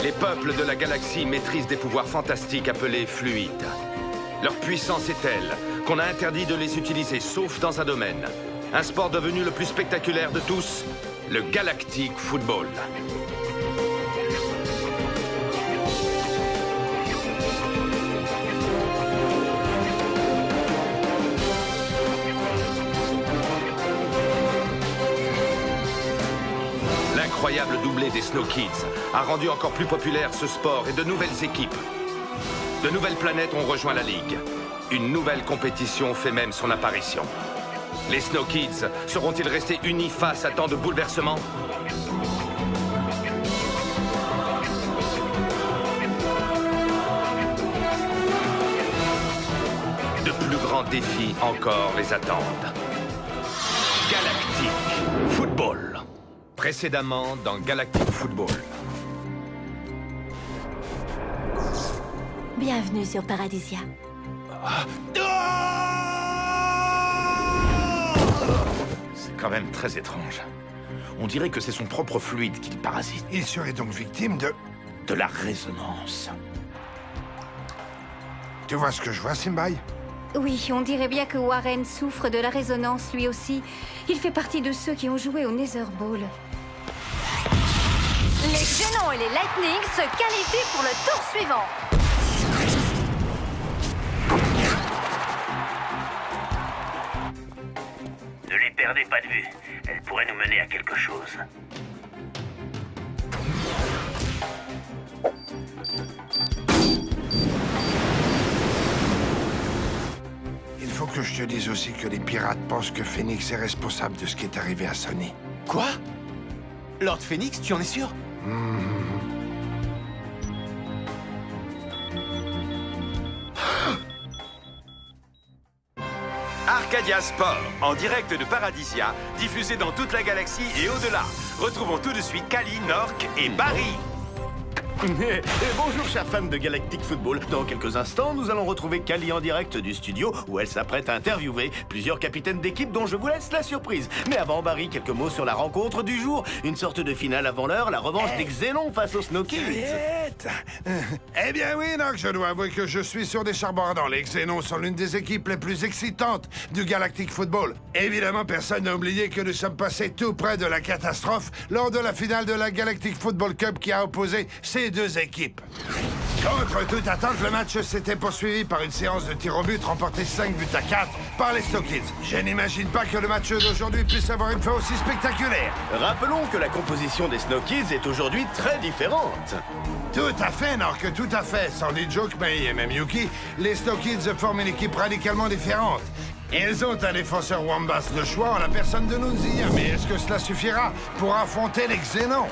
Les peuples de la galaxie maîtrisent des pouvoirs fantastiques appelés fluides. Leur puissance est telle qu'on a interdit de les utiliser, sauf dans un domaine. Un sport devenu le plus spectaculaire de tous, le Galactic Football. L'incroyable doublé des Snow Kids a rendu encore plus populaire ce sport et de nouvelles équipes. De nouvelles planètes ont rejoint la Ligue. Une nouvelle compétition fait même son apparition. Les Snow Kids seront-ils restés unis face à tant de bouleversements? De plus grands défis encore les attendent. Galactic Football. Précédemment dans Galactic Football. Bienvenue sur Paradisia. C'est quand même très étrange. On dirait que c'est son propre fluide qui le parasite. Il serait donc victime de... De la résonance. Tu vois ce que je vois, Simbai? Oui, on dirait bien que Warren souffre de la résonance lui aussi. Il fait partie de ceux qui ont joué au Nether Ball. Les Xénons et les Lightning se qualifient pour le tour suivant. Ne les perdez pas de vue. Elles pourraient nous mener à quelque chose. Il faut que je te dise aussi que les pirates pensent que Phoenix est responsable de ce qui est arrivé à Sonny. Quoi? Lord Phoenix, tu en es sûr? Arcadia Sport, en direct de Paradisia, diffusé dans toute la galaxie et au-delà. Retrouvons tout de suite Kali, Nork et Barry. Et bonjour chers fans de Galactic Football. Dans quelques instants, nous allons retrouver Kali en direct du studio où elle s'apprête à interviewer plusieurs capitaines d'équipe dont je vous laisse la surprise. Mais avant, Barry, quelques mots sur la rencontre du jour. Une sorte de finale avant l'heure, la revanche des Xénons face aux Snow Kids. Eh bien oui, donc je dois avouer que je suis sur des charbons ardents. Les Xénons sont l'une des équipes les plus excitantes du Galactic Football. Évidemment, personne n'a oublié que nous sommes passés tout près de la catastrophe lors de la finale de la Galactic Football Cup qui a opposé ces deux équipes. Contre toute attente, le match s'était poursuivi par une séance de tir au but remportée 5-4 par les Snow Kids. Je n'imagine pas que le match d'aujourd'hui puisse avoir une fin aussi spectaculaire. Rappelons que la composition des Snow Kids est aujourd'hui très différente. Tout à fait, Nork, tout à fait. Sans les Joke, Mei et même Yuki, les Snow Kids forment une équipe radicalement différente. Ils ont un défenseur Wambas de choix en la personne de Nunzia, mais est-ce que cela suffira pour affronter les Xénons?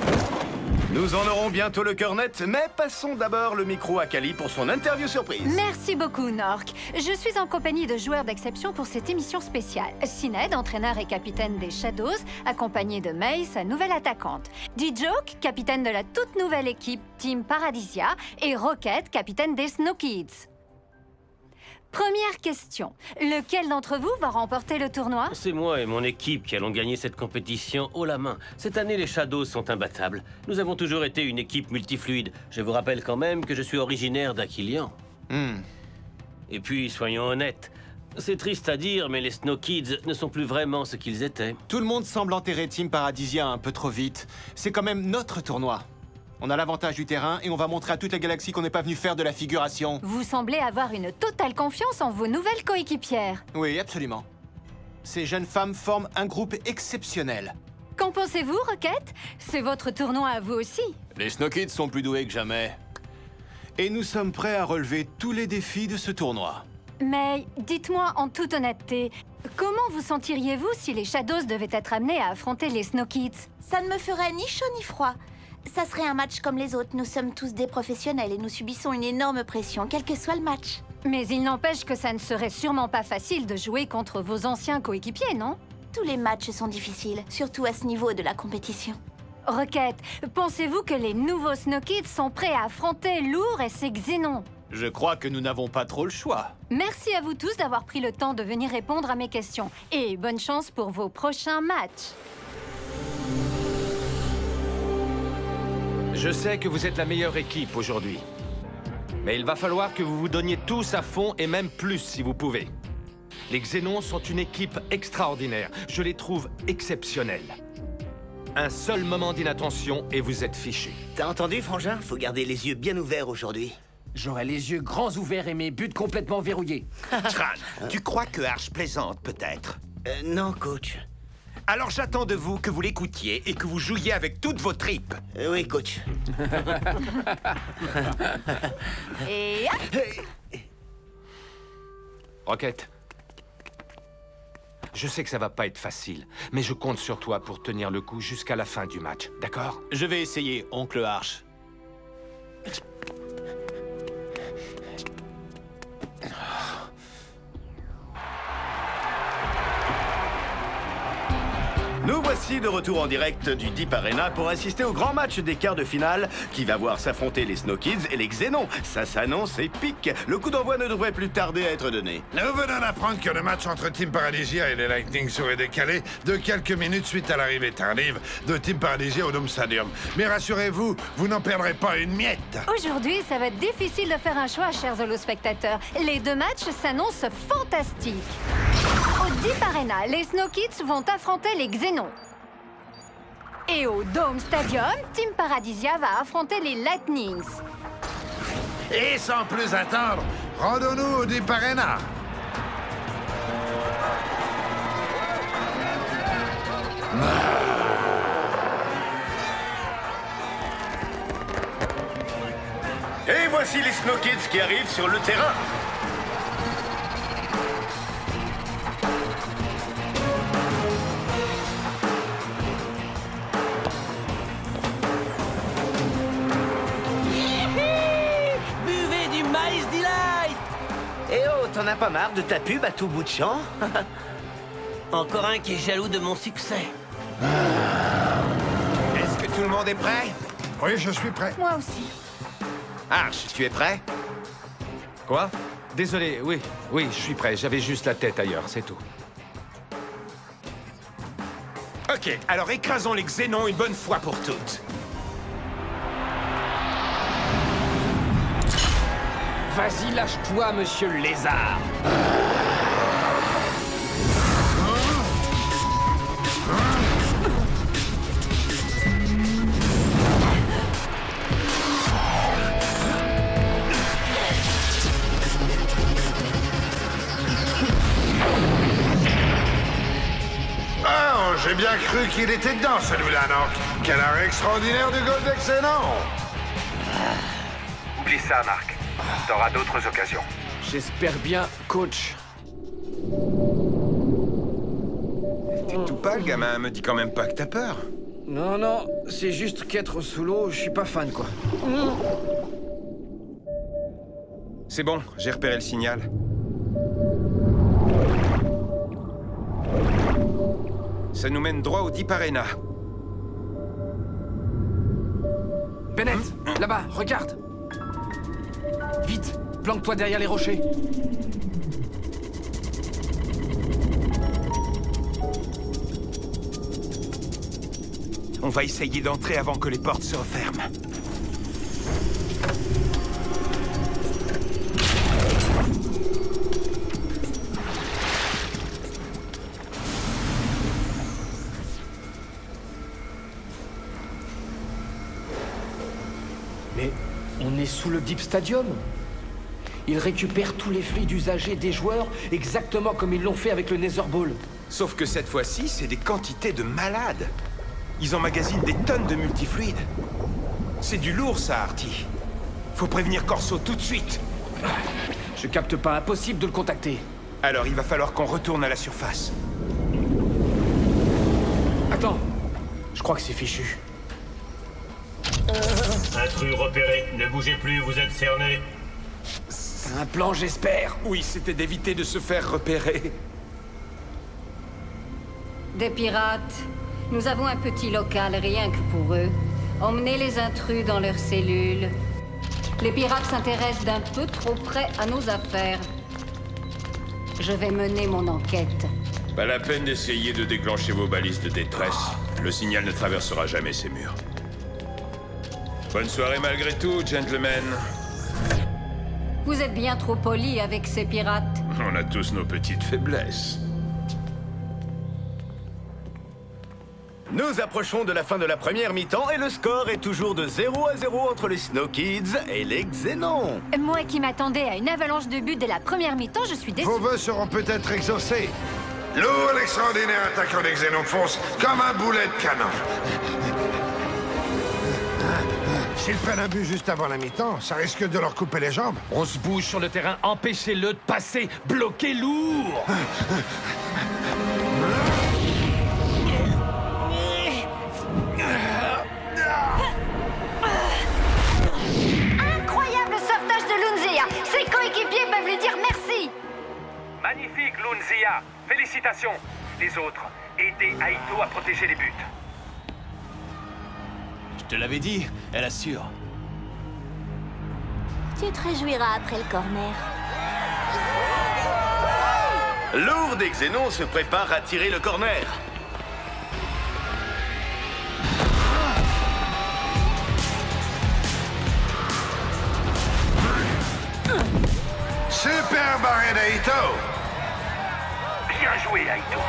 Nous en aurons bientôt le cœur net, mais passons d'abord le micro à Kali pour son interview surprise. Merci beaucoup, Nork. Je suis en compagnie de joueurs d'exception pour cette émission spéciale. Sinéad, entraîneur et capitaine des Shadows, accompagné de Mei, sa nouvelle attaquante. D-Joke, capitaine de la toute nouvelle équipe Team Paradisia, et Rocket, capitaine des Snow Kids. Première question. Lequel d'entre vous va remporter le tournoi? C'est moi et mon équipe qui allons gagner cette compétition haut la main. Cette année, les Shadows sont imbattables. Nous avons toujours été une équipe multifluide. Je vous rappelle quand même que je suis originaire d'Aquilian. Et puis, soyons honnêtes. C'est triste à dire, mais les Snow Kids ne sont plus vraiment ce qu'ils étaient. Tout le monde semble enterrer Team Paradisia un peu trop vite. C'est quand même notre tournoi. On a l'avantage du terrain et on va montrer à toute la galaxie qu'on n'est pas venu faire de la figuration. Vous semblez avoir une totale confiance en vos nouvelles coéquipières. Oui, absolument. Ces jeunes femmes forment un groupe exceptionnel. Qu'en pensez-vous, Rocket? C'est votre tournoi à vous aussi. Les Snow Kids sont plus doués que jamais. Et nous sommes prêts à relever tous les défis de ce tournoi. Mais dites-moi en toute honnêteté, comment vous sentiriez-vous si les Shadows devaient être amenés à affronter les Snow Kids? Ça ne me ferait ni chaud ni froid. Ça serait un match comme les autres. Nous sommes tous des professionnels et nous subissons une énorme pression, quel que soit le match. Mais il n'empêche que ça ne serait sûrement pas facile de jouer contre vos anciens coéquipiers, non? Tous les matchs sont difficiles, surtout à ce niveau de la compétition. Rocket, pensez-vous que les nouveaux Snow Kids sont prêts à affronter Lourd et ses Xénons? Je crois que nous n'avons pas trop le choix. Merci à vous tous d'avoir pris le temps de venir répondre à mes questions. Et bonne chance pour vos prochains matchs. Je sais que vous êtes la meilleure équipe aujourd'hui. Mais il va falloir que vous vous donniez tous à fond et même plus si vous pouvez. Les Xénons sont une équipe extraordinaire. Je les trouve exceptionnels. Un seul moment d'inattention et vous êtes fichus. T'as entendu, Frangin? Faut garder les yeux bien ouverts aujourd'hui. J'aurai les yeux grands ouverts et mes buts complètement verrouillés. Tran, tu crois que Arch plaisante, peut-être? Non, coach. Alors j'attends de vous que vous l'écoutiez et que vous jouiez avec toutes vos tripes. Oui, coach. Et hop! Rocket. Je sais que ça va pas être facile, mais je compte sur toi pour tenir le coup jusqu'à la fin du match, d'accord? Je vais essayer, oncle Arch. Nous voici de retour en direct du Deep Arena pour assister au grand match des quarts de finale qui va voir s'affronter les Snow Kids et les Xénons. Ça s'annonce épique. Le coup d'envoi ne devrait plus tarder à être donné. Nous venons d'apprendre que le match entre Team Paradisia et les Lightning serait décalé de quelques minutes suite à l'arrivée tardive de Team Paradisia au Dome Stadium. Mais rassurez-vous, vous n'en perdrez pas une miette. Aujourd'hui, ça va être difficile de faire un choix, chers holospectateurs. Les deux matchs s'annoncent fantastiques. Au Deep Arena, les Snow Kids vont affronter les Xénons. Et au Dome Stadium, Team Paradisia va affronter les Lightnings. Et sans plus attendre, rendons-nous au Deep Arena. Et voici les Snow Kids qui arrivent sur le terrain. Buvez du Miles Delight! Eh oh, t'en as pas marre de ta pub à tout bout de champ? Encore un qui est jaloux de mon succès. Est-ce que tout le monde est prêt? Oui, je suis prêt. Moi aussi. Arch, tu es prêt? Quoi? Désolé, oui, je suis prêt. J'avais juste la tête ailleurs, c'est tout. Ok, alors écrasons les Xénons une bonne fois pour toutes. Vas-y, lâche-toi, monsieur le lézard. Oh, j'ai bien cru qu'il était dedans, celui-là, donc. Quel arrêt extraordinaire du goal d'Excellent. Oublie ça, Marc. T'auras d'autres occasions. J'espère bien, coach. T'es tout pâle, gamin. Me dis quand même pas que t'as peur. Non, non, c'est juste qu'être sous l'eau, je suis pas fan, quoi. C'est bon, j'ai repéré le signal. Ça nous mène droit au Deep Arena. Bennett, là-bas, regarde. Vite, planque-toi derrière les rochers. On va essayer d'entrer avant que les portes se referment. Mais on est sous le Deep Stadium. Ils récupèrent tous les fluides usagés des joueurs exactement comme ils l'ont fait avec le Nether Ball. Sauf que cette fois-ci, c'est des quantités de malades. Ils emmagasinent des tonnes de multifluides. C'est du lourd, ça, Artie. Faut prévenir Corso tout de suite. Je capte pas, impossible de le contacter. Alors, il va falloir qu'on retourne à la surface. Attends, je crois que c'est fichu. Intrus repéré. Ne bougez plus, vous êtes cerné. Un plan, j'espère. Oui, c'était d'éviter de se faire repérer. Des pirates. Nous avons un petit local rien que pour eux. Emmenez les intrus dans leurs cellules. Les pirates s'intéressent d'un peu trop près à nos affaires. Je vais mener mon enquête. Pas la peine d'essayer de déclencher vos balises de détresse. Le signal ne traversera jamais ces murs. Bonne soirée malgré tout, gentlemen. Vous êtes bien trop poli avec ces pirates. On a tous nos petites faiblesses. Nous approchons de la fin de la première mi-temps et le score est toujours de 0-0 entre les Snow Kids et les Xénons. Moi qui m'attendais à une avalanche de buts dès la première mi-temps, je suis déçu. Vos vœux seront peut-être exaucés. Lourd, l'extraordinaire attaquant des Xénons fonce comme un boulet de canon. S'ils prennent un but juste avant la mi-temps, ça risque de leur couper les jambes. On se bouge sur le terrain, empêchez-le de passer, bloquez lourd. Incroyable sauvetage de Lunzia. Ses coéquipiers peuvent lui dire merci. Magnifique, Lunzia. Félicitations. Les autres, aidez Aito à protéger les buts. Je te l'avais dit, elle assure. Tu te réjouiras après le corner. Lourd des Xénons se prépare à tirer le corner. Super barré d'Aito. Bien joué, Aito.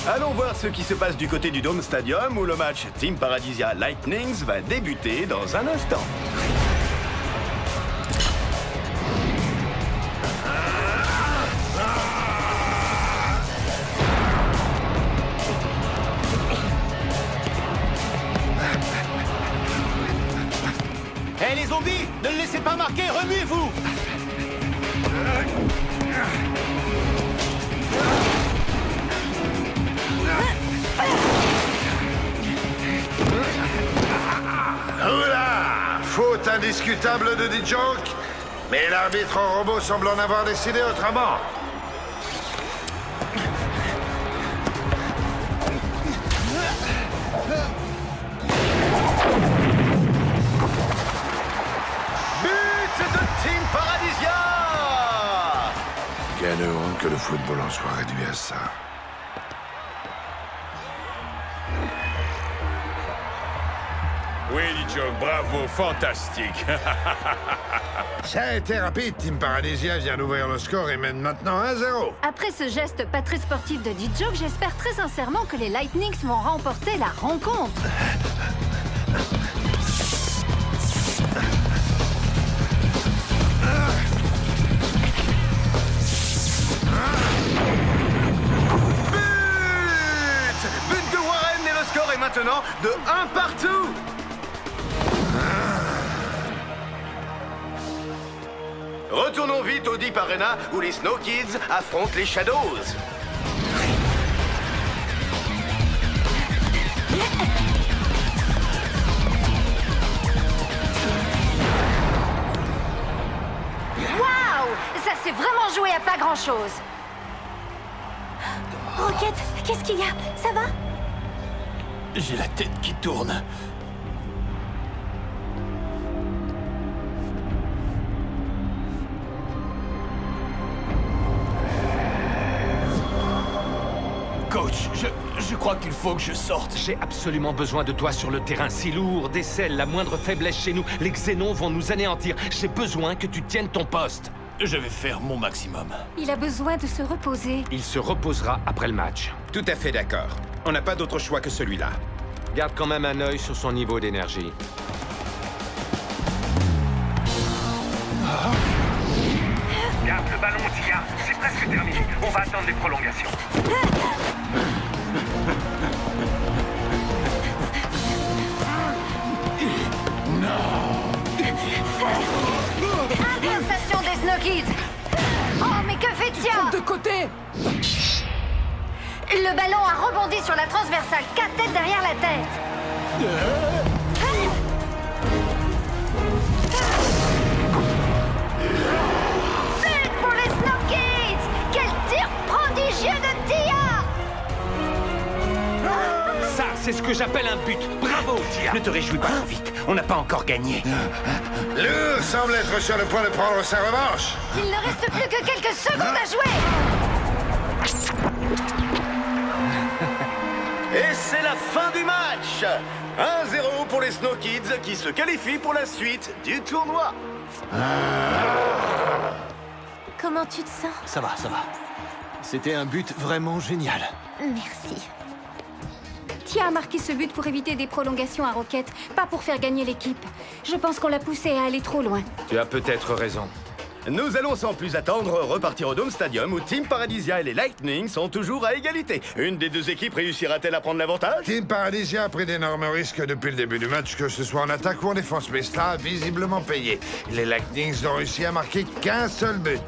Allons voir ce qui se passe du côté du Dome Stadium où le match Team Paradisia Lightnings va débuter dans un instant. Hé les zombies, ne le laissez pas marquer, remuez-vous. Oula! Faute indiscutable de D-Joke, mais l'arbitre en robot semble en avoir décidé autrement. But de Team Paradisia! Quelle honte que le football en soit réduit à ça. Oui, Joe, bravo, fantastique. Ça a été rapide. Team Paradisia vient d'ouvrir le score et mène maintenant 1-0. Après ce geste pas très sportif de D-Joke, j'espère très sincèrement que les Lightnings vont remporter la rencontre. But de Warren et le score est maintenant de 1 partout. Retournons vite au Deep Arena où les Snow Kids affrontent les Shadows. Waouh! Ça s'est vraiment joué à pas grand-chose. Rocket, qu'est-ce qu'il y a? Ça va? J'ai la tête qui tourne. Coach, je crois qu'il faut que je sorte. J'ai absolument besoin de toi sur le terrain. Si lourd, décèle la moindre faiblesse chez nous, les Xénons vont nous anéantir. J'ai besoin que tu tiennes ton poste. Je vais faire mon maximum. Il a besoin de se reposer. Il se reposera après le match. Tout à fait d'accord. On n'a pas d'autre choix que celui-là. Garde quand même un œil sur son niveau d'énergie. Garde le ballon, Tia. C'est presque terminé. On va attendre les prolongations. Inversation des Snow Kids. Oh, mais que fait Tia? De côté. Le ballon a rebondi sur la transversale, 4 têtes derrière la tête. But pour les Snow Kids. Quel tir prodigieux de Tia. Ça, c'est ce que j'appelle un but. Bravo, Tia. Ne te réjouis pas trop vite. On n'a pas encore gagné. Lourd semble être sur le point de prendre sa revanche. Il ne reste plus que quelques secondes à jouer. Et c'est la fin du match. 1-0 pour les Snow Kids qui se qualifient pour la suite du tournoi. Comment tu te sens? Ça va, ça va. C'était un but vraiment génial. Merci. Tia a marqué ce but pour éviter des prolongations à Rocket, pas pour faire gagner l'équipe. Je pense qu'on l'a poussé à aller trop loin. Tu as peut-être raison. Nous allons sans plus attendre repartir au Dome Stadium où Team Paradisia et les Lightning sont toujours à égalité. Une des deux équipes réussira-t-elle à prendre l'avantage? Team Paradisia a pris d'énormes risques depuis le début du match, que ce soit en attaque ou en défense, mais cela a visiblement payé. Les Lightnings n'ont réussi à marquer qu'un seul but.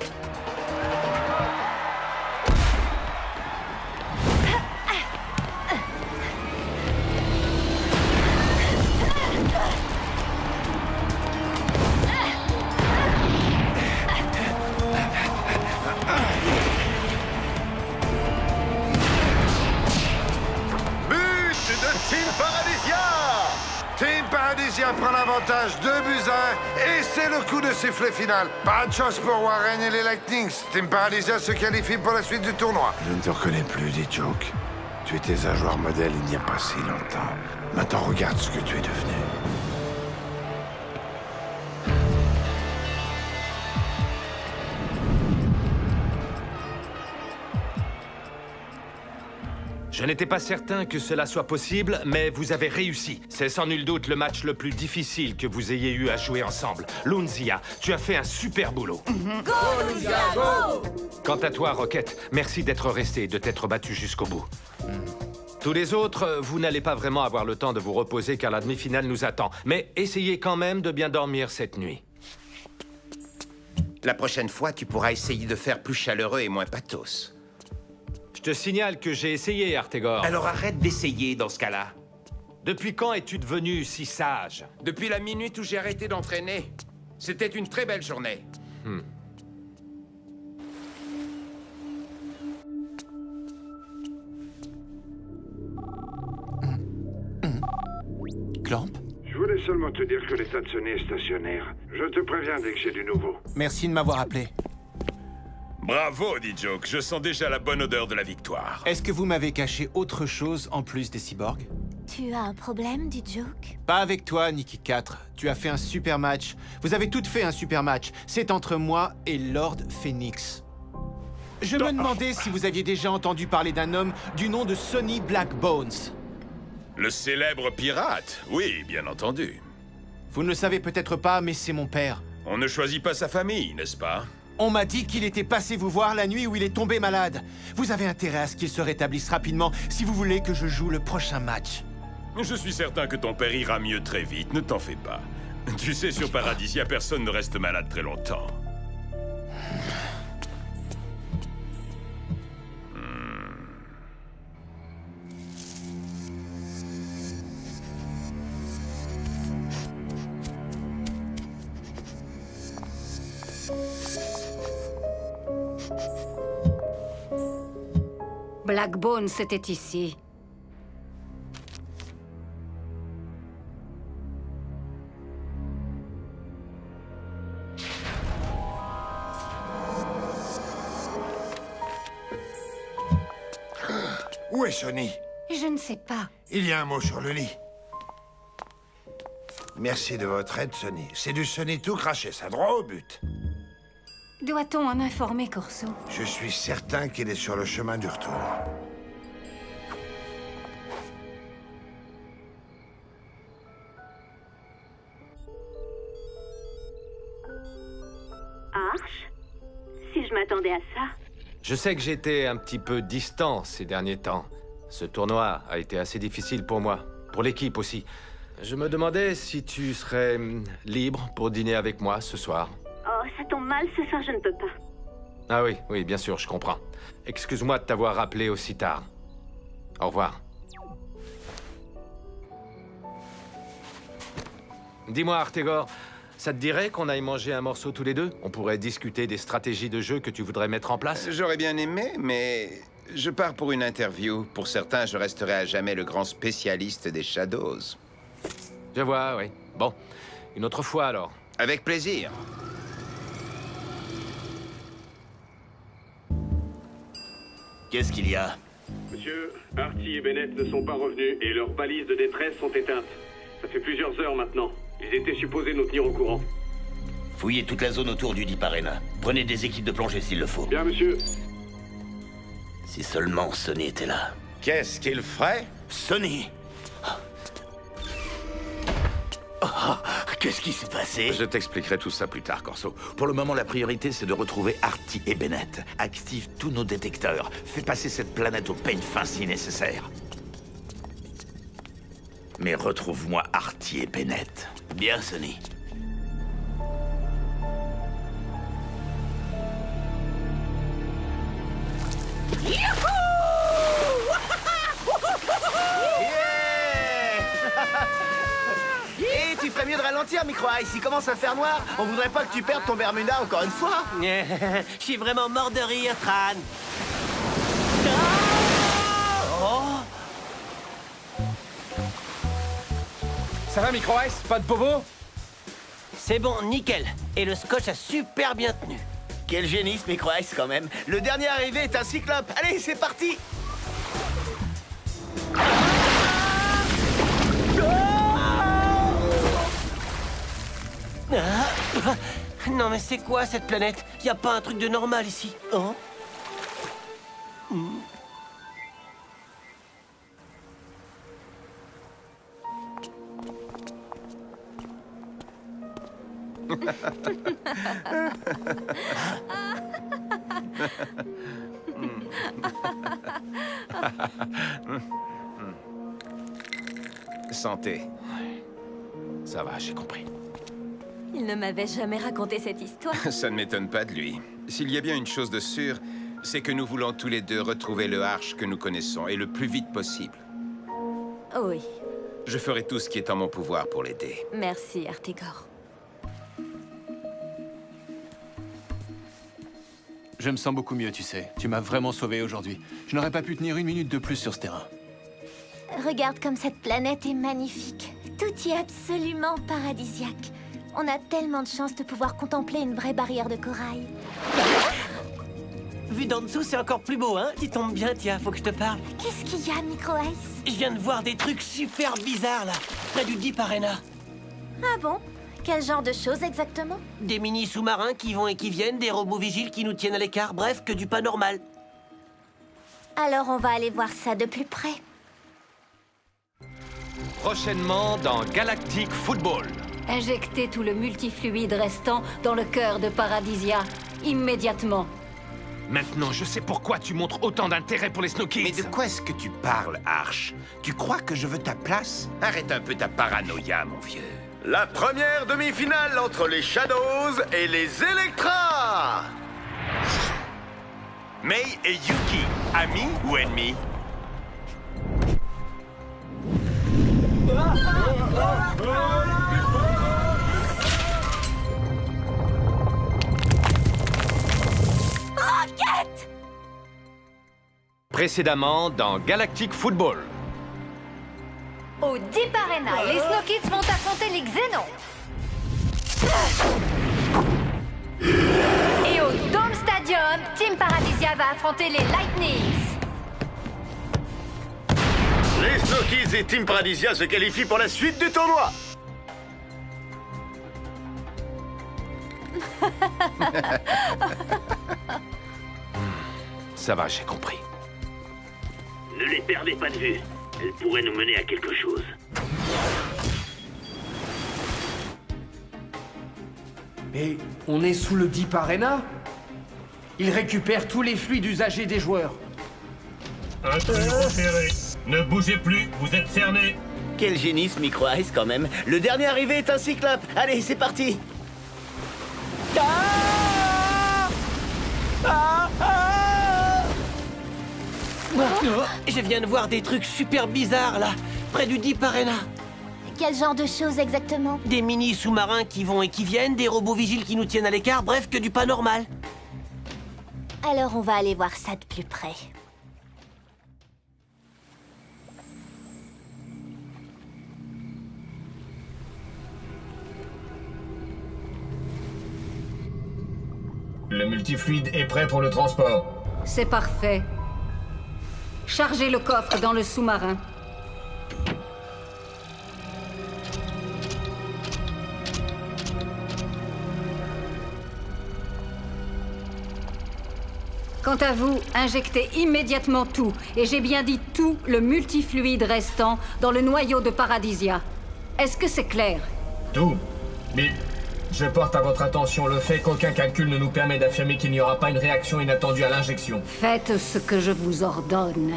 Team Paradisia prend l'avantage, 2-1, et c'est le coup de sifflet final. Pas de chance pour Warren et les Lightnings. Team Paradisia se qualifie pour la suite du tournoi. Je ne te reconnais plus, D-Joke. Tu étais un joueur modèle il n'y a pas si longtemps. Maintenant, regarde ce que tu es devenu. Je n'étais pas certain que cela soit possible, mais vous avez réussi. C'est sans nul doute le match le plus difficile que vous ayez eu à jouer ensemble. Lunzia, tu as fait un super boulot. Go, Lunzia, go! Quant à toi, Rocket, merci d'être resté et de t'être battu jusqu'au bout. Tous les autres, vous n'allez pas vraiment avoir le temps de vous reposer car la demi-finale nous attend. Mais essayez quand même de bien dormir cette nuit. La prochaine fois, tu pourras essayer de faire plus chaleureux et moins pathos. Je te signale que j'ai essayé, Artegor. Alors arrête d'essayer dans ce cas-là. Depuis quand es-tu devenu si sage? Depuis la minute où j'ai arrêté d'entraîner. C'était une très belle journée. Clamp? Je voulais seulement te dire que l'état de Sonny est stationnaire. Je te préviens dès que j'ai du nouveau. Merci de m'avoir appelé. Bravo, D-Joke. Je sens déjà la bonne odeur de la victoire. Est-ce que vous m'avez caché autre chose en plus des cyborgs? Tu as un problème, D-Joke? Pas avec toi, Nikki 4. Tu as fait un super match. Vous avez toutes fait un super match. C'est entre moi et Lord Phoenix. Je me demandais si vous aviez déjà entendu parler d'un homme du nom de Sonny Blackbones. Le célèbre pirate? Oui, bien entendu. Vous ne le savez peut-être pas, mais c'est mon père. On ne choisit pas sa famille, n'est-ce pas? On m'a dit qu'il était passé vous voir la nuit où il est tombé malade. Vous avez intérêt à ce qu'il se rétablisse rapidement si vous voulez que je joue le prochain match. Je suis certain que ton père ira mieux très vite, ne t'en fais pas. Tu sais, sur Paradisia, personne ne reste malade très longtemps. Blackbone, c'était ici. Où est Sonny? Je ne sais pas. Il y a un mot sur le lit. Merci de votre aide, Sonny. C'est du Sonny tout craché, ça droit au but. Doit-on en informer, Corso? Je suis certain qu'il est sur le chemin du retour. Arch? Si je m'attendais à ça... Je sais que j'étais un petit peu distant ces derniers temps. Ce tournoi a été assez difficile pour moi, pour l'équipe aussi. Je me demandais si tu serais libre pour dîner avec moi ce soir. Oh, ça tombe mal, ce soir je ne peux pas. Ah oui, oui, bien sûr, je comprends. Excuse-moi de t'avoir rappelé aussi tard. Au revoir. Dis-moi, Artegor, ça te dirait qu'on aille manger un morceau tous les deux? On pourrait discuter des stratégies de jeu que tu voudrais mettre en place? J'aurais bien aimé, mais je pars pour une interview. Pour certains, je resterai à jamais le grand spécialiste des Shadows. Je vois, oui. Bon, une autre fois alors. Avec plaisir. Qu'est-ce qu'il y a? Monsieur, Artie et Bennett ne sont pas revenus et leurs balises de détresse sont éteintes. Ça fait plusieurs heures maintenant. Ils étaient supposés nous tenir au courant. Fouillez toute la zone autour du Deep Arena. Prenez des équipes de plongée s'il le faut. Bien, monsieur. Si seulement Sonny était là. Qu'est-ce qu'il ferait? Sonny! Oh, qu'est-ce qui s'est passé? Je t'expliquerai tout ça plus tard, Corso. Pour le moment, la priorité, c'est de retrouver Artie et Bennett. Active tous nos détecteurs. Fais passer cette planète au peigne fin si nécessaire. Mais retrouve-moi Artie et Bennett. Bien, Sonny. Et tu ferais mieux de ralentir, Micro Ice. Il commence à faire noir. On voudrait pas que tu perdes ton Bermuda encore une fois. Je suis vraiment mort de rire, Tran. Ça va, Micro Ice? Pas de bobo? C'est bon, nickel. Et le scotch a super bien tenu. Quel génie, ce Micro Ice, quand même. Le dernier arrivé est un cyclope. Allez, c'est parti. Non mais c'est quoi cette planète? Y a pas un truc de normal ici, hein? Santé. Ça va, j'ai compris. Il ne m'avait jamais raconté cette histoire. Ça ne m'étonne pas de lui. S'il y a bien une chose de sûre, c'est que nous voulons tous les deux retrouver le Arche que nous connaissons, et le plus vite possible. Oui, Je ferai tout ce qui est en mon pouvoir pour l'aider. merci, Artigor. Je me sens beaucoup mieux, tu sais. Tu m'as vraiment sauvé aujourd'hui. Je n'aurais pas pu tenir une minute de plus sur ce terrain. Regarde comme cette planète est magnifique. Tout y est absolument paradisiaque. On a tellement de chance de pouvoir contempler une vraie barrière de corail. Vu d'en dessous, c'est encore plus beau, hein? Tu tombes bien, tiens, faut que je te parle. Qu'est-ce qu'il y a, Micro Ice? Je viens de voir des trucs super bizarres, là, près du Deep Arena. Ah bon? Quel genre de choses exactement? Des mini-sous-marins qui vont et qui viennent, des robots vigiles qui nous tiennent à l'écart, bref, que du pas normal. Alors on va aller voir ça de plus près. Prochainement dans Galactic Football. Injectez tout le multifluide restant dans le cœur de Paradisia, immédiatement. Maintenant, je sais pourquoi tu montres autant d'intérêt pour les Snow Kids. Mais de quoi est-ce que tu parles, Arche? Tu crois que je veux ta place? Arrête un peu ta paranoïa, mon vieux. La première demi-finale entre les Shadows et les Electra. Mei et Yuki, amis ou ennemis? Rocket! Précédemment dans Galactic Football. Au Deep Arena, les Snow Kids vont affronter les Xénons. Et au Dome Stadium, Team Paradisia va affronter les Lightnings. Les Snow Kids et Team Paradisia se qualifient pour la suite du tournoi. Ça va, j'ai compris. Ne les perdez pas de vue. Elles pourraient nous mener à quelque chose. Mais on est sous le Deep Arena? Il récupère tous les fluides usagés des joueurs. Intrus repéré. Ne bougez plus, vous êtes cernés. Quel génie ce Micro Ice quand même. Le dernier arrivé est un cyclope. Allez, c'est parti. Je viens de voir des trucs super bizarres, là, près du Deep Arena. Quel genre de choses exactement? Des mini-sous-marins qui vont et qui viennent, des robots vigiles qui nous tiennent à l'écart, bref, que du pas normal. Alors on va aller voir ça de plus près. Le multifluide est prêt pour le transport. C'est parfait. Chargez le coffre dans le sous-marin. Quant à vous, injectez immédiatement tout, et j'ai bien dit tout, le multifluide restant dans le noyau de Paradisia. Est-ce que c'est clair? Tout. Mais je porte à votre attention le fait qu'aucun calcul ne nous permet d'affirmer qu'il n'y aura pas une réaction inattendue à l'injection. Faites ce que je vous ordonne.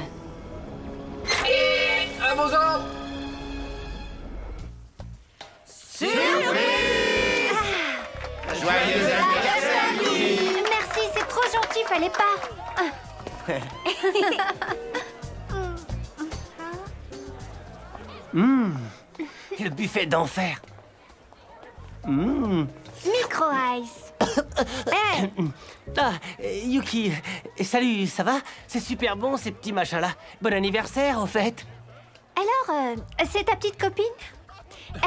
Et à vos ordres! Surprise! Joyeux anniversaire! Merci, c'est trop gentil, fallait pas. Le buffet d'enfer. Micro-ice. Ah, Yuki, salut, ça va? C'est super bon ces petits machins-là. Bon anniversaire, au fait. Alors, c'est ta petite copine?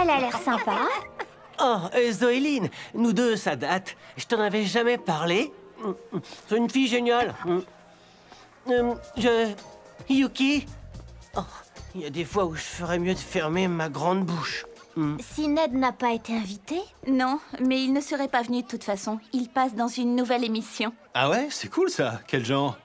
Elle a l'air sympa. Oh, Zoéline, nous deux, ça date. Je t'en avais jamais parlé. C'est une fille géniale. Yuki? Oh, il y a des fois où je ferais mieux de fermer ma grande bouche. Si Ned n'a pas été invité? Non, mais il ne serait pas venu de toute façon. Il passe dans une nouvelle émission. Ah ouais, c'est cool ça. Quel genre?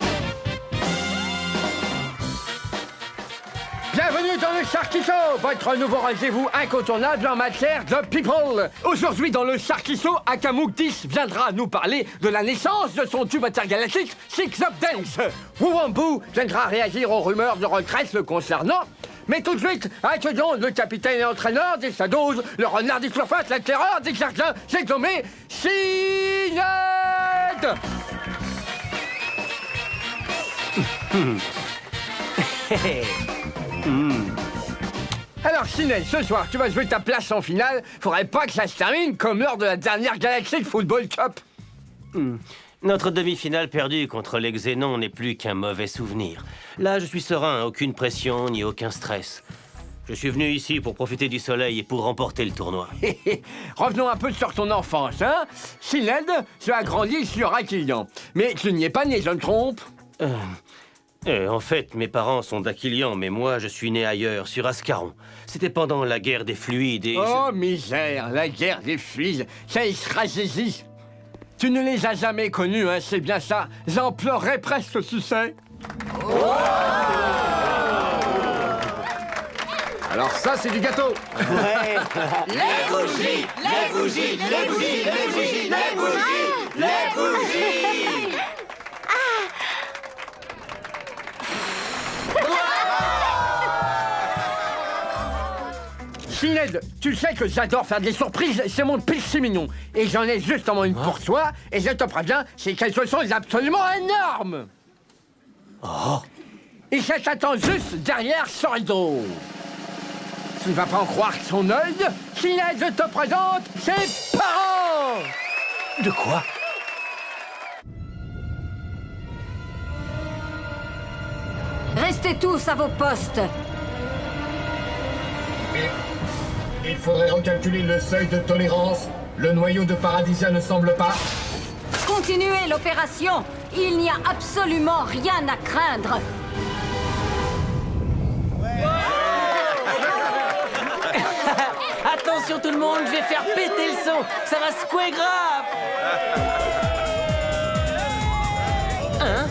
Bienvenue dans le Sharky Show, votre nouveau rendez-vous incontournable en matière de people. Aujourd'hui, dans le Sharky Show, Akamouk 10 viendra nous parler de la naissance de son tube intergalactique Six Up Dance. Wuwambu viendra réagir aux rumeurs de retraite le concernant. Mais tout de suite, accueillons le capitaine et entraîneur des Shadows, le renard des surfaces, la terreur des jardins, j'ai nommé Sinead. Alors Sinead, ce soir, tu vas jouer ta place en finale. Faudrait pas que ça se termine comme lors de la dernière Galactic Football Cup. Notre demi-finale perdue contre les Xénons n'est plus qu'un mauvais souvenir. Là, je suis serein, aucune pression ni aucun stress. Je suis venu ici pour profiter du soleil et pour remporter le tournoi. Revenons un peu sur ton enfance, hein. Sinead, tu as grandi sur Aquilian. Mais tu n'y es pas né, je me trompe? En fait, mes parents sont d'Aquilian, mais moi, je suis né ailleurs, sur Ascaron. C'était pendant la guerre des fluides et... Oh, misère, la guerre des fluides, quelle tragédie. Tu ne les as jamais connus, hein, c'est bien ça. J'en pleurais presque, tu sais. Alors ça, c'est du gâteau. Ouais. Les bougies, les bougies, les bougies, les bougies, les bougies, les bougies. Sinead, tu sais que j'adore faire des surprises, c'est mon péché mignon. Et j'en ai justement une pour toi, et je te préviens, c'est quelque chose d'absolument énorme. Oh. Et ça t'attend juste derrière Sordo. Tu ne vas pas en croire son œil. Sinead, je te présente ses parents. De quoi? Restez tous à vos postes. Il faudrait recalculer le seuil de tolérance. Le noyau de Paradisia ne semble pas... Continuez l'opération. Il n'y a absolument rien à craindre. Attention tout le monde, je vais faire péter le son. Ça va secouer grave. Hein?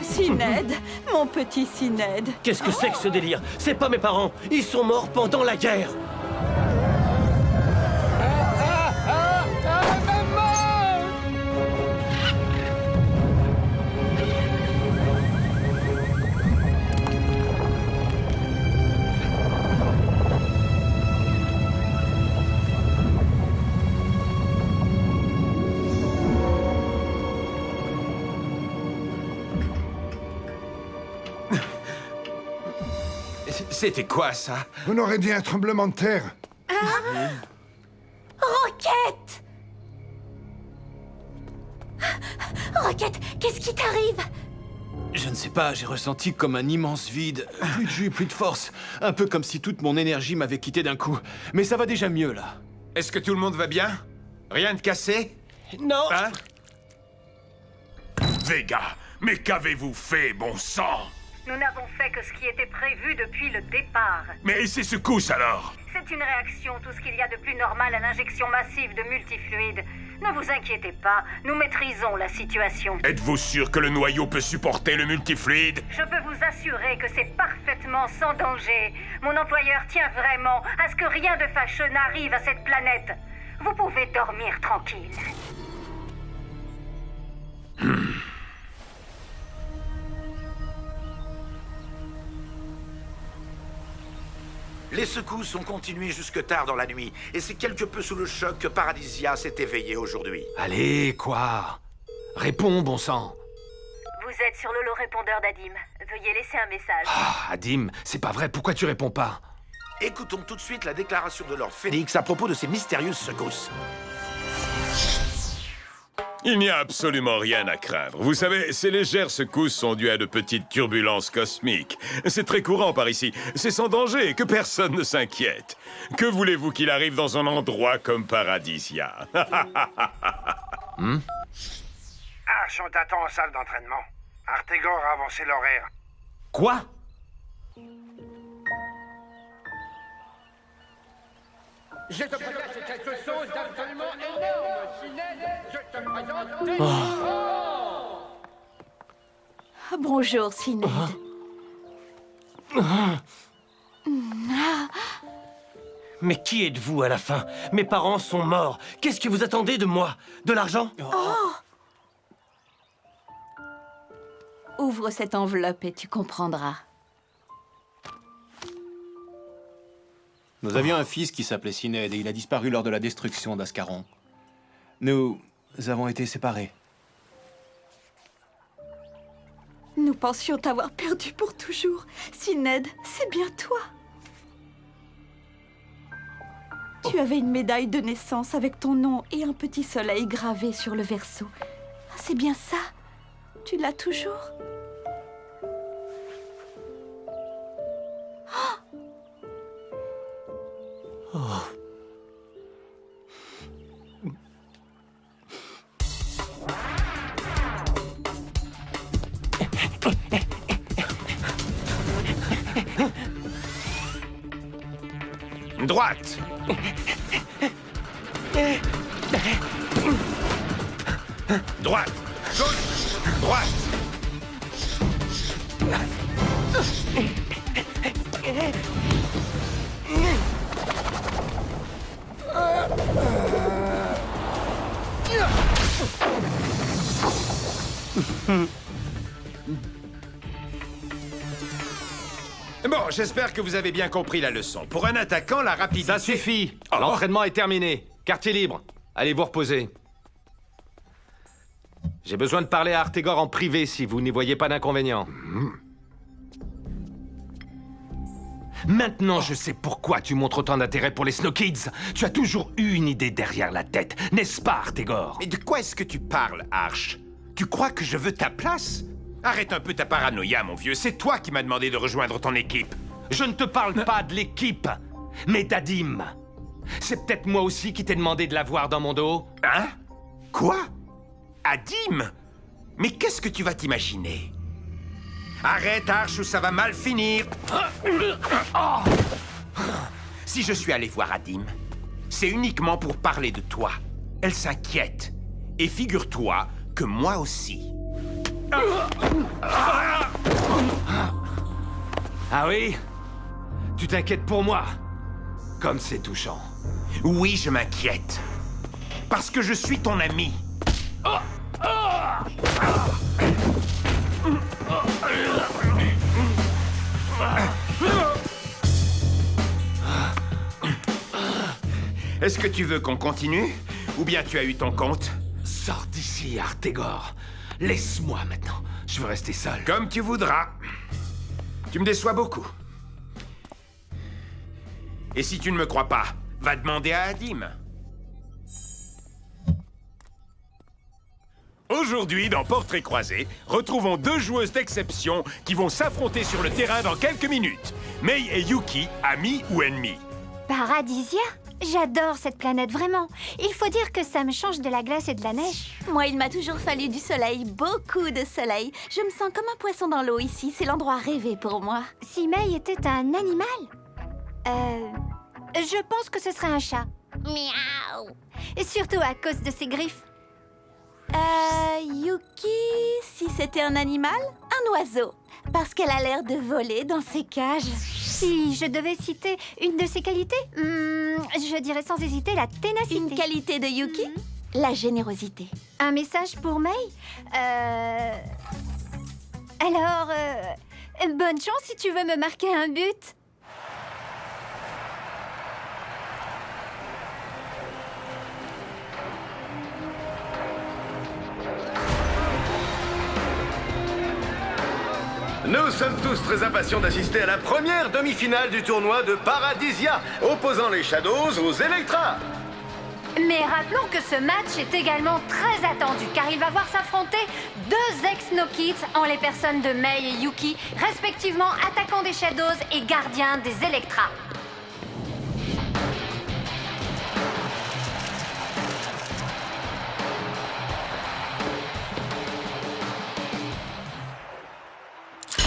Sinead, mon petit Sinead. Qu'est-ce que c'est que ce délire? C'est pas mes parents. Ils sont morts pendant la guerre. C'était quoi, ça? On aurait dit un tremblement de terre. Rocket! Rocket, qu'est-ce qui t'arrive? Je ne sais pas, j'ai ressenti comme un immense vide. Plus de jus, plus de force. Un peu comme si toute mon énergie m'avait quitté d'un coup. Mais ça va déjà mieux, là. Est-ce que tout le monde va bien? Rien de cassé? Non, Hein? Vega, mais qu'avez-vous fait, bon sang? Nous n'avons fait que ce qui était prévu depuis le départ. Mais ces secousses alors? C'est une réaction, tout ce qu'il y a de plus normal à l'injection massive de multifluides. Ne vous inquiétez pas, nous maîtrisons la situation. Êtes-vous sûr que le noyau peut supporter le multifluide? Je peux vous assurer que c'est parfaitement sans danger. Mon employeur tient vraiment à ce que rien de fâcheux n'arrive à cette planète. Vous pouvez dormir tranquille. Les secousses ont continué jusque tard dans la nuit, et c'est quelque peu sous le choc que Paradisia s'est éveillé aujourd'hui. Allez, quoi? Réponds, bon sang. Vous êtes sur l'holo-répondeur d'Adim. Veuillez laisser un message. Ah, Adim, c'est pas vrai, pourquoi tu réponds pas? Écoutons tout de suite la déclaration de Lord Phoenix à propos de ces mystérieuses secousses. Il n'y a absolument rien à craindre. Vous savez, ces légères secousses sont dues à de petites turbulences cosmiques. C'est très courant par ici. C'est sans danger, que personne ne s'inquiète. Que voulez-vous qu'il arrive dans un endroit comme Paradisia? Arch, on t'attend en salle d'entraînement. Artegor a avancé l'horaire. Quoi? Je te présente quelque chose d'absolument énorme, Sinéad. Je te présente... Bonjour, Sinéad. Mais qui êtes-vous à la fin? Mes parents sont morts. Qu'est-ce que vous attendez de moi? De l'argent? Ouvre cette enveloppe et tu comprendras. Nous avions un fils qui s'appelait Sinéad et il a disparu lors de la destruction d'Ascaron. Nous avons été séparés. Nous pensions t'avoir perdu pour toujours. Sinéad, c'est bien toi. Tu avais une médaille de naissance avec ton nom et un petit soleil gravé sur le verso. C'est bien ça. Tu l'as toujours. Droite. Droite. Gauche. Droite. Bon, j'espère que vous avez bien compris la leçon. Pour un attaquant, la rapidité... Ça suffit. L'entraînement est terminé. Quartier libre. Allez vous reposer. J'ai besoin de parler à Artegor en privé si vous n'y voyez pas d'inconvénient. Maintenant, je sais pourquoi tu montres autant d'intérêt pour les Snow Kids. Tu as toujours eu une idée derrière la tête, n'est-ce pas, Artegor? Mais de quoi est-ce que tu parles, Arch? Tu crois que je veux ta place? Arrête un peu ta paranoïa, mon vieux. C'est toi qui m'as demandé de rejoindre ton équipe. Je ne te parle pas de l'équipe, mais d'Adim. C'est peut-être moi aussi qui t'ai demandé de l'avoir dans mon dos. Hein? Quoi? Adim? Mais qu'est-ce que tu vas t'imaginer? Arrête, Arch, ou ça va mal finir. Si je suis allé voir Adim, c'est uniquement pour parler de toi. Elle s'inquiète. Et figure-toi que moi aussi. Ah oui? Tu t'inquiètes pour moi? Comme c'est touchant. Oui, je m'inquiète. Parce que je suis ton ami. Est-ce que tu veux qu'on continue? Ou bien tu as eu ton compte? Sors d'ici, Artegor. Laisse-moi maintenant. Je veux rester seul. Comme tu voudras. Tu me déçois beaucoup. Et si tu ne me crois pas, va demander à Adim. Aujourd'hui, dans Portrait croisé, retrouvons deux joueuses d'exception qui vont s'affronter sur le terrain dans quelques minutes. Mei et Yuki, amis ou ennemis? Paradisia? J'adore cette planète, vraiment. Il faut dire que ça me change de la glace et de la neige. Moi, il m'a toujours fallu du soleil, beaucoup de soleil. Je me sens comme un poisson dans l'eau ici. C'est l'endroit rêvé pour moi. Si May était un animal, je pense que ce serait un chat. Miaou. Et surtout à cause de ses griffes. Yuki, si c'était un animal, un oiseau. Parce qu'elle a l'air de voler dans ses cages. Si je devais citer une de ses qualités, je dirais sans hésiter la ténacité. Une qualité de Yuki, la générosité. Un message pour May Alors, bonne chance si tu veux me marquer un but. Nous sommes tous très impatients d'assister à la première demi-finale du tournoi de Paradisia, opposant les Shadows aux Electra. Mais rappelons que ce match est également très attendu, car il va voir s'affronter deux ex-No Kids en les personnes de May et Yuki, respectivement attaquants des Shadows et gardiens des Electra.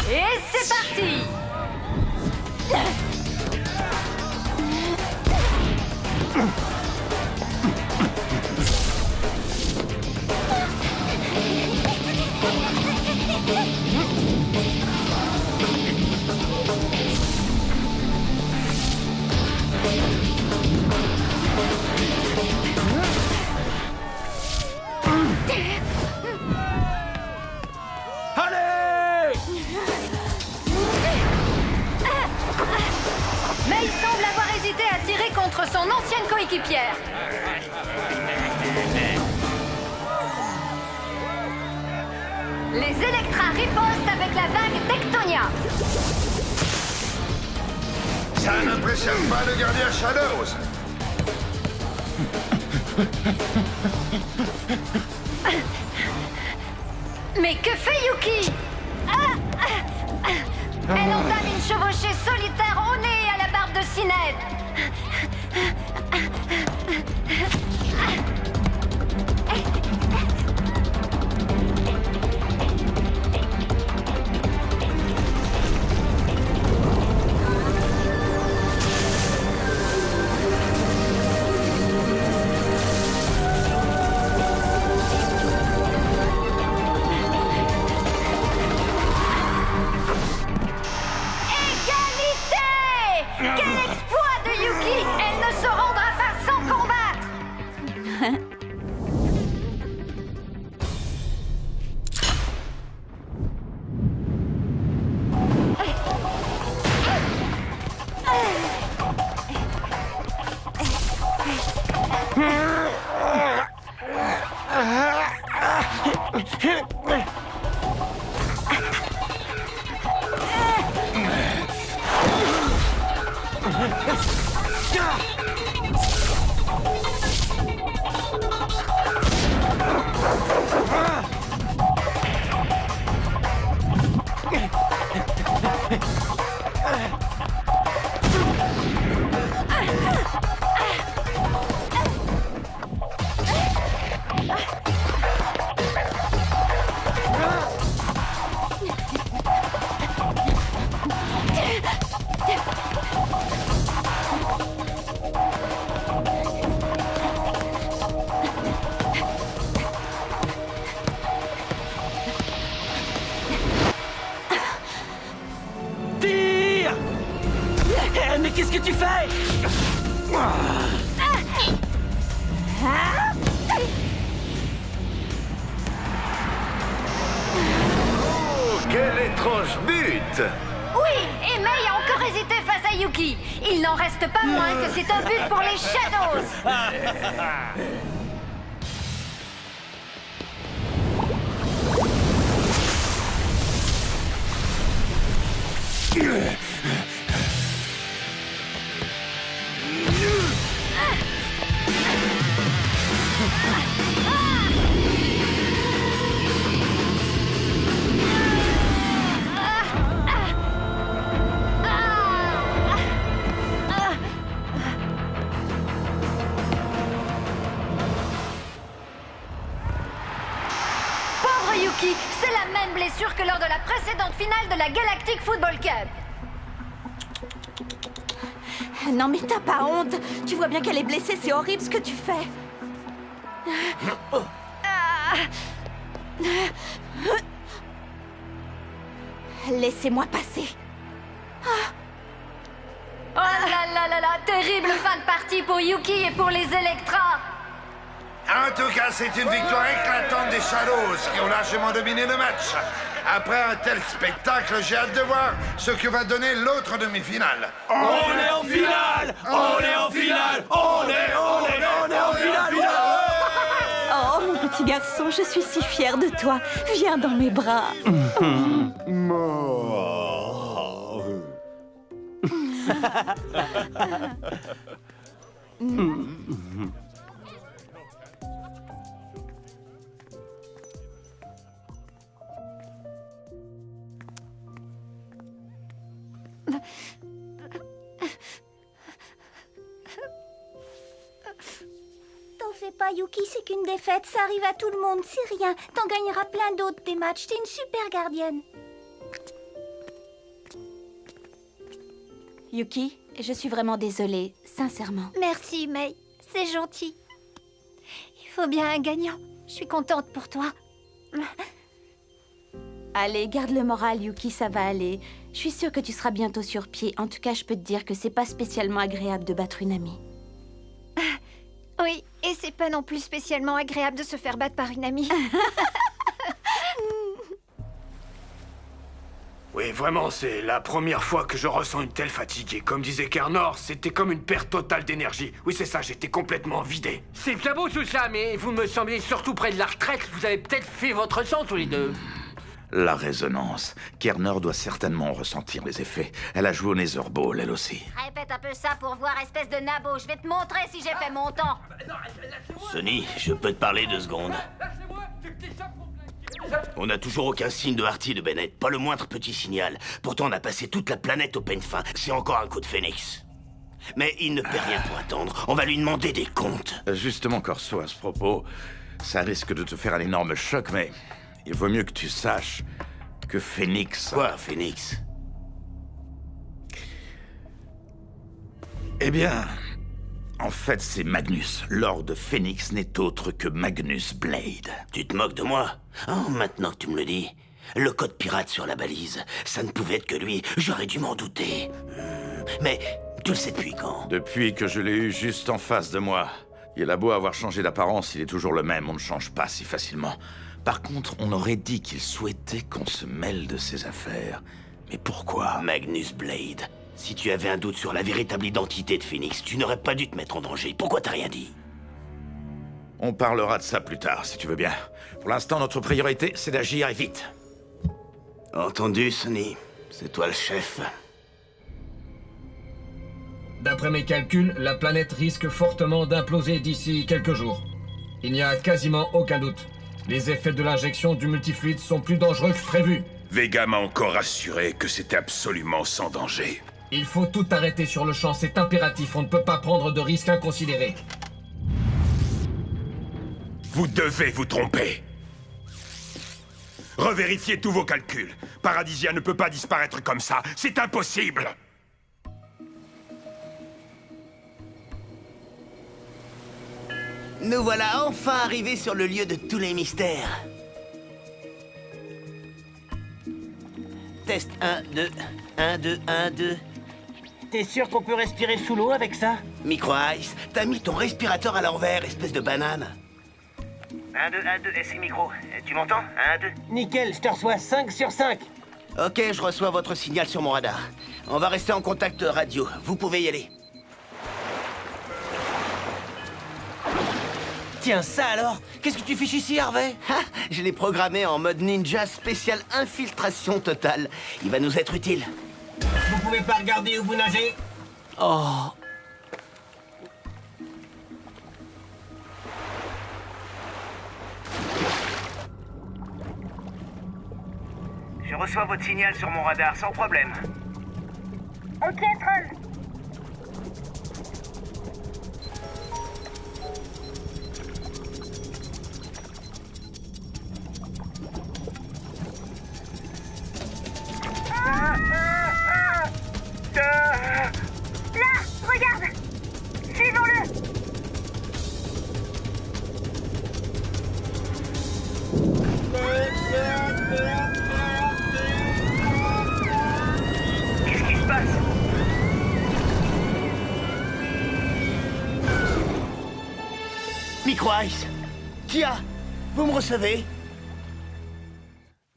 Et c'est parti! May semble avoir hésité à tirer contre son ancienne coéquipière. Les Electra ripostent avec la vague Tectonia. Ça n'impressionne pas le gardien Shadows. Mais que fait Yuki? Elle entame une chevauchée solitaire au nez et à la barbe de Sinead. Quel exploit de Yuki! Elle ne se rendra pas sans combattre! Mais qu'est-ce que tu fais? Oh, quel étrange but! Oui, et May a encore hésité face à Yuki. Il n'en reste pas moins que c'est un but pour les Shadows. Yuki, c'est la même blessure que lors de la précédente finale de la Galactic Football Cup. Non mais t'as pas honte. Tu vois bien qu'elle est blessée, c'est horrible ce que tu fais. Laissez-moi passer. Oh là là là là, terrible fin de partie pour Yuki et pour les Electra. En tout cas, c'est une victoire éclatante des Shadows qui ont largement dominé le match. Après un tel spectacle, j'ai hâte de voir ce que va donner l'autre demi-finale. On est en finale! On est en finale! On est en finale! Oh mon petit garçon, je suis si fière de toi. Viens dans mes bras. T'en fais pas, Yuki, c'est qu'une défaite. Ça arrive à tout le monde, c'est rien. T'en gagneras plein d'autres des matchs. T'es une super gardienne. Yuki, je suis vraiment désolée, sincèrement. Merci, May. C'est gentil. Il faut bien un gagnant. Je suis contente pour toi. Allez, garde le moral, Yuki, ça va aller. Je suis sûre que tu seras bientôt sur pied. En tout cas, je peux te dire que c'est pas spécialement agréable de battre une amie. Oui, et c'est pas non plus spécialement agréable de se faire battre par une amie. Oui, vraiment, c'est la première fois que je ressens une telle fatigue. Et comme disait Kernor, c'était comme une perte totale d'énergie. Oui, c'est ça, j'étais complètement vidé. C'est bien beau tout ça, mais vous me semblez surtout près de la retraite. Vous avez peut-être fait votre sang tous les deux. La résonance. Kerner doit certainement ressentir les effets. Elle a joué au Nether Ball, elle aussi. Répète un peu ça pour voir, espèce de nabo. Je vais te montrer si j'ai fait mon temps. Sonny, je peux te parler 2 secondes. On n'a toujours aucun signe de Artie et de Bennett, pas le moindre petit signal. Pourtant, on a passé toute la planète au peigne fin. C'est encore un coup de phénix. Mais il ne paie rien pour attendre. On va lui demander des comptes. Justement, Corso, à ce propos, ça risque de te faire un énorme choc, mais il vaut mieux que tu saches que Phoenix... Quoi, Phoenix? Eh bien, en fait, c'est Magnus. Lord Phoenix n'est autre que Magnus Blade. Tu te moques de moi? Oh, maintenant que tu me le dis. Le code pirate sur la balise, ça ne pouvait être que lui. J'aurais dû m'en douter. Mais tu le sais depuis quand? Depuis que je l'ai eu juste en face de moi. Il a beau avoir changé d'apparence, il est toujours le même. On ne change pas si facilement. Par contre, on aurait dit qu'il souhaitait qu'on se mêle de ses affaires. Mais pourquoi? Magnus Blade. Si tu avais un doute sur la véritable identité de Phoenix, tu n'aurais pas dû te mettre en danger. Pourquoi t'as rien dit? On parlera de ça plus tard, si tu veux bien. Pour l'instant, notre priorité, c'est d'agir et vite. Entendu, Sonny. C'est toi le chef. D'après mes calculs, la planète risque fortement d'imploser d'ici quelques jours. Il n'y a quasiment aucun doute. Les effets de l'injection du multifluide sont plus dangereux que prévu. Vega m'a encore assuré que c'était absolument sans danger. Il faut tout arrêter sur le champ, c'est impératif. On ne peut pas prendre de risques inconsidérés. Vous devez vous tromper. Revérifiez tous vos calculs. Paradisia ne peut pas disparaître comme ça. C'est impossible. Nous voilà enfin arrivés sur le lieu de tous les mystères. Test 1, 2, 1, 2, 1, 2. T'es sûr qu'on peut respirer sous l'eau avec ça? Micro-Ice, t'as mis ton respirateur à l'envers, espèce de banane. 1, 2, 1, 2, c'est micro. Tu m'entends? 1, 2. Nickel, je te reçois 5 sur 5. Ok, je reçois votre signal sur mon radar. On va rester en contact radio. Vous pouvez y aller. Tiens, ça alors? Qu'est-ce que tu fiches ici, Harvey? Ha! Je l'ai programmé en mode ninja spécial infiltration totale. Il va nous être utile. Vous pouvez pas regarder où vous nagez? Oh. Je reçois votre signal sur mon radar, sans problème. Ok, Troll. Christ. Tiens, vous me recevez?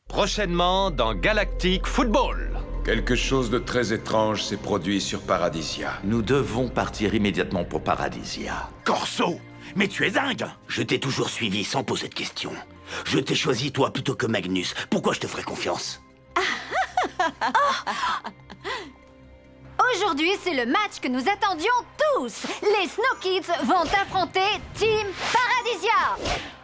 Prochainement dans Galactic Football. Quelque chose de très étrange s'est produit sur Paradisia. Nous devons partir immédiatement pour Paradisia. Corso, mais tu es dingue! Je t'ai toujours suivi sans poser de questions. Je t'ai choisi toi plutôt que Magnus. Pourquoi je te ferais confiance? Aujourd'hui, c'est le match que nous attendions tous. Les Snow Kids vont affronter Team Paradisia.